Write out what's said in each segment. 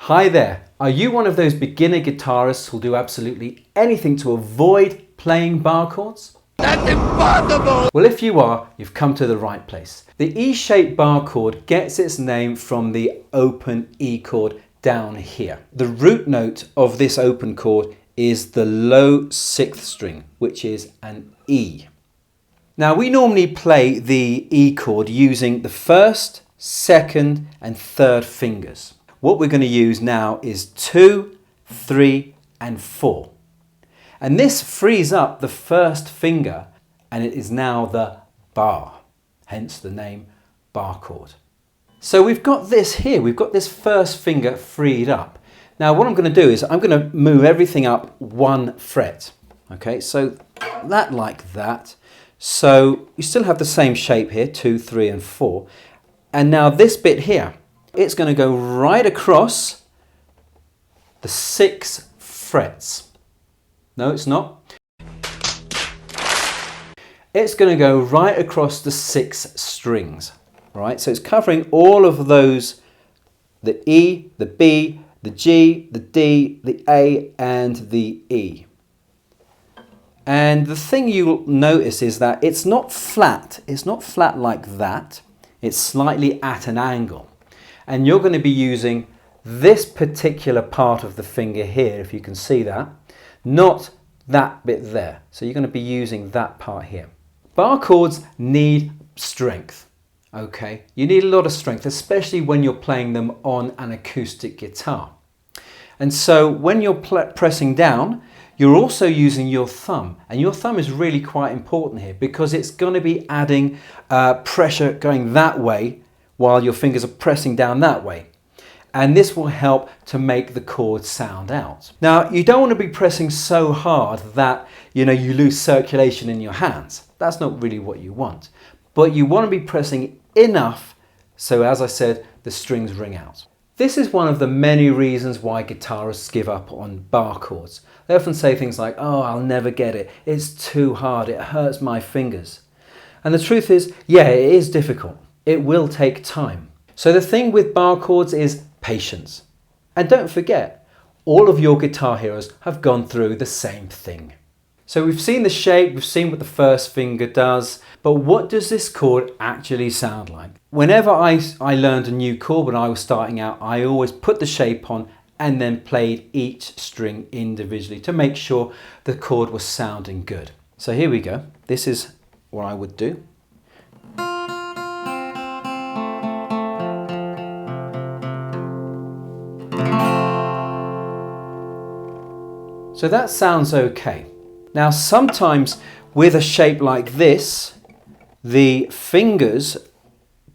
Hi there, are you one of those beginner guitarists who'll do absolutely anything to avoid playing bar chords? That's impossible! Well, if you are, you've come to the right place. The E-shaped bar chord gets its name from the open E chord down here. The root note of this open chord is the low 6th string, which is an E. Now, we normally play the E chord using the 1st, 2nd and 3rd fingers. What we're going to use now is 2, 3 and 4. And this frees up the 1st finger and it is now the bar, hence the name bar chord. So we've got this here, we've got this 1st finger freed up. Now what I'm going to do is I'm going to move everything up 1 fret. Okay, so that like that. So you still have the same shape here, 2, 3 and 4. And now this bit here, it's going to go right across the 6 frets. No, it's not. It's going to go right across the 6 strings. Right, so it's covering all of those, the E, the B, the G, the D, the A and the E. And the thing you'll notice is that it's not flat like that, it's slightly at an angle. And you're going to be using this particular part of the finger here, if you can see that, not that bit there. So you're going to be using that part here. Bar chords need strength, okay? You need a lot of strength, especially when you're playing them on an acoustic guitar. And so when you're pressing down, you're also using your thumb, and your thumb is really quite important here because it's going to be adding pressure going that way while your fingers are pressing down that way. And this will help to make the chord sound out. Now, you don't want to be pressing so hard that you lose circulation in your hands. That's not really what you want. But you want to be pressing enough so, as I said, the strings ring out. This is one of the many reasons why guitarists give up on bar chords. They often say things like, oh, I'll never get it. It's too hard. It hurts my fingers. And the truth is, yeah, it is difficult. It will take time. So the thing with bar chords is patience. And don't forget, all of your guitar heroes have gone through the same thing. So we've seen the shape, we've seen what the 1st finger does, but what does this chord actually sound like? Whenever I learned a new chord when I was starting out, I always put the shape on and then played each string individually to make sure the chord was sounding good. So here we go. This is what I would do. So that sounds okay. Now sometimes with a shape like this, the fingers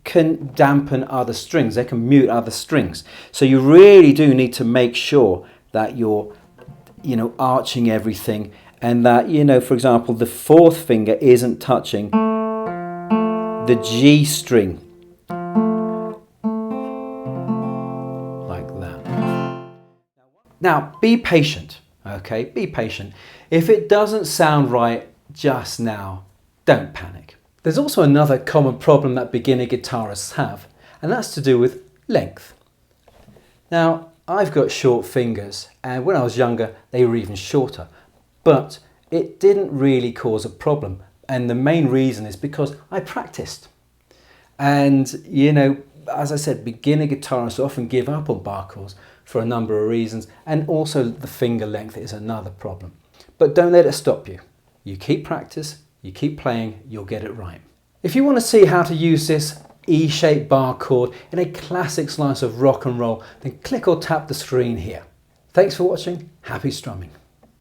can dampen other strings, they can mute other strings. So you really do need to make sure that you're, arching everything and that, for example, the 4th finger isn't touching the G string. Like that. Now be patient. Okay, be patient. If it doesn't sound right just now, don't panic. There's also another common problem that beginner guitarists have, and that's to do with length. Now, I've got short fingers, and when I was younger, they were even shorter, but it didn't really cause a problem. And the main reason is because I practiced. And, as I said, beginner guitarists often give up on bar chords for a number of reasons, and also the finger length is another problem. But don't let it stop you. You keep practice, you keep playing, you'll get it right. If you want to see how to use this E-shaped bar chord in a classic slice of rock and roll, then click or tap the screen here. Thanks for watching, happy strumming.